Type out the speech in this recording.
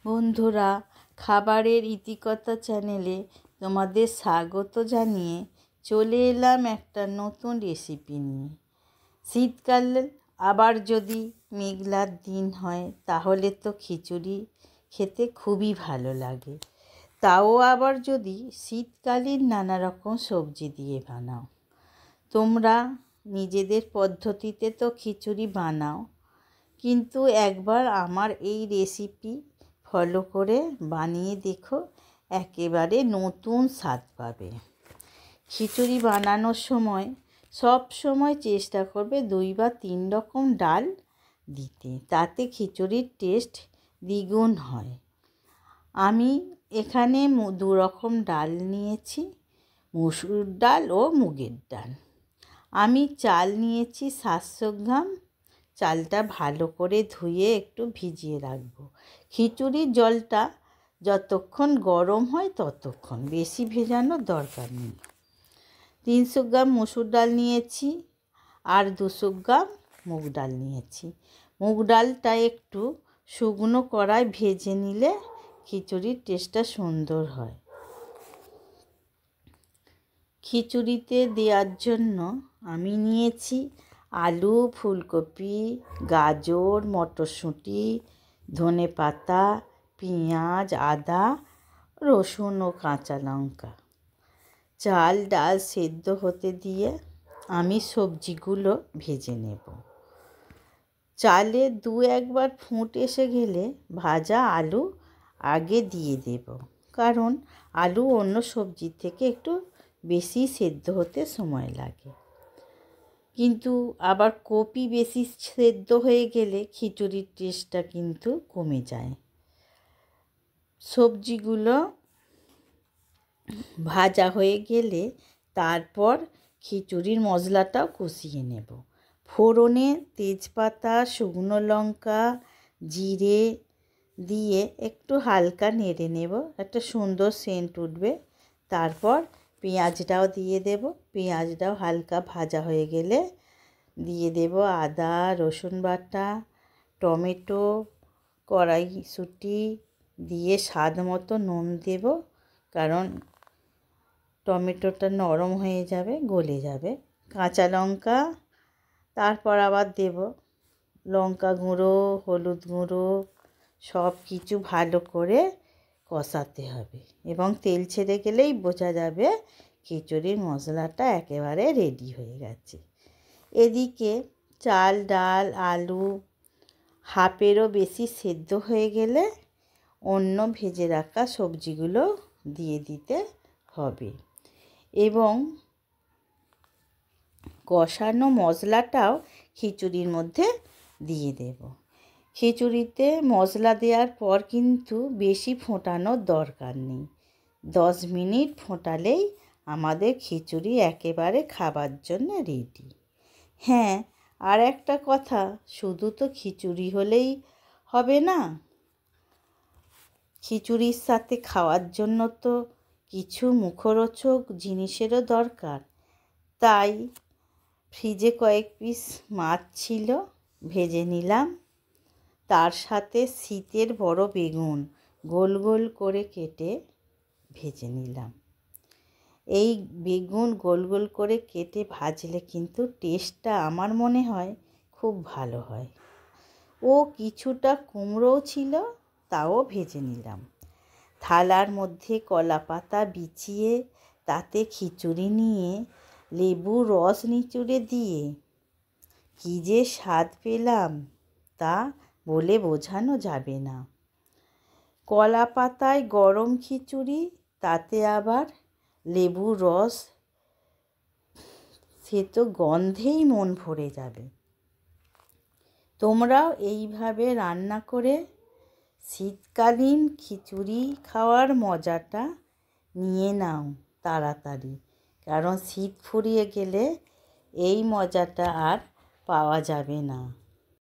বন্ধুরা, খাবারের ইতিকথা চ্যানেলে তোমাদের স্বাগত জানিয়ে চলে এলাম একটা নতুন রেসিপি নিয়ে। শীতকালে আবার যদি মেঘলার দিন হয় তাহলে তো খিচুড়ি খেতে খুবই ভালো লাগে। তাও আবার যদি শীতকালীন নানা রকম সবজি দিয়ে বানাও। তোমরা নিজেদের পদ্ধতিতে তো খিচুড়ি বানাও, কিন্তু একবার আমার এই রেসিপি ফলো করে বানিয়ে দেখো, একেবারে নতুন স্বাদ পাবে। খিচুড়ি বানানোর সময় সব সময় চেষ্টা করবে 2 বা 3 রকম ডাল দিতে, তাতে খিচুড়ির টেস্ট দ্বিগুণ হয়। আমি এখানে 2 রকম ডাল নিয়েছি, মসুর ডাল ও মুগের ডাল। আমি চাল নিয়েছি 700 গ্রাম। চালটা ভালো করে ধুয়ে একটু ভিজিয়ে রাখবো। খিচুড়ির জলটা যতক্ষণ গরম হয় ততক্ষণ, বেশি ভেজানোর দরকার নেই। 300 গ্রাম মসুর ডাল নিয়েছি আর 200 গ্রাম মুগ ডাল নিয়েছি। মুগ ডালটা একটু শুকনো কড়ায় ভেজে নিলে খিচুড়ির টেস্টটা সুন্দর হয়। খিচুড়িতে দেওয়ার জন্য আমি নিয়েছি আলু, ফুলকপি, গাজর, মটরশুঁটি, ধনেপাতা, পেঁয়াজ, আদা, রসুন ও কাঁচা লঙ্কা। চাল ডাল সেদ্ধ হতে দিয়ে আমি সবজিগুলো ভেজে নেব। চালে 2-1 বার ফুট এসে গেলে ভাজা আলু আগে দিয়ে দেব, কারণ আলু অন্য সবজির থেকে একটু বেশি সেদ্ধ হতে সময় লাগে। কিন্তু আবার কপি বেশি সেদ্ধ হয়ে গেলে খিচুড়ির টেস্টটা কিন্তু কমে যায়। সবজিগুলো ভাজা হয়ে গেলে তারপর খিচুড়ির মশলাটাও কষিয়ে নেব। ফোড়নে তেজপাতা, শুকনো লঙ্কা, জিরে দিয়ে একটু হালকা নেড়ে নেব, একটা সুন্দর সেন্ট উঠবে। তারপর পেঁয়াজটাও দিয়ে দেব। পেঁয়াজটাও হালকা ভাজা হয়ে গেলে দিয়ে দেব আদা, রসুন বাটা, টমেটো, কড়াইশুঁটি দিয়ে স্বাদ মতো নুন দেব, কারণ টমেটোটা নরম হয়ে যাবে, গলে যাবে। কাঁচা লঙ্কা, তারপর আবার দেব লঙ্কা গুঁড়ো, হলুদ গুঁড়ো, সব কিছু ভালো করে কষাতে হবে এবং তেল ছেড়ে গেলেই বোঝা যাবে খিচুড়ির মশলাটা একেবারে রেডি হয়ে গেছে। এদিকে চাল, ডাল, আলু হাফেরও বেশি সেদ্ধ হয়ে গেলে অন্য ভেজে রাখা সবজিগুলো দিয়ে দিতে হবে এবং কষানো মশলাটাও খিচুড়ির মধ্যে দিয়ে দেব। খিচুড়িতে মশলা দেওয়ার পর কিন্তু বেশি ফোটানোর দরকার নেই। 10 মিনিট ফোটালেই আমাদের খিচুড়ি একেবারে খাবার জন্য রেডি। হ্যাঁ, আর একটা কথা, শুধু তো খিচুড়ি হলেই হবে না, খিচুড়ির সাথে খাওয়ার জন্য তো কিছু মুখরোচক জিনিসেরও দরকার। তাই ফ্রিজে কয়েক পিস মাছ ছিল, ভেজে নিলাম। তার সাথে শীতের বড় বেগুন গোল গোল করে কেটে ভেজে নিলাম। এই বেগুন গোল গোল করে কেটে ভাজলে কিন্তু টেস্টটা আমার মনে হয় খুব ভালো হয়। ও কিছুটা কুমড়োও ছিল, তাও ভেজে নিলাম। থালার মধ্যে কলা পাতা বিছিয়ে তাতে খিচুড়ি নিয়ে লেবুর রস নিচুড়ে দিয়ে কী যে স্বাদ পেলাম তা বলে বোঝানো যাবে না। কলা পাতায় গরম খিচুড়ি, তাতে আবার লেবুর রস, সে তো গন্ধেই মন ভরে যাবে। তোমরাও এইভাবে রান্না করে শীতকালীন খিচুড়ি খাওয়ার মজাটা নিয়ে নাও তাড়াতাড়ি, কারণ শীত ফুরিয়ে গেলে এই মজাটা আর পাওয়া যাবে না।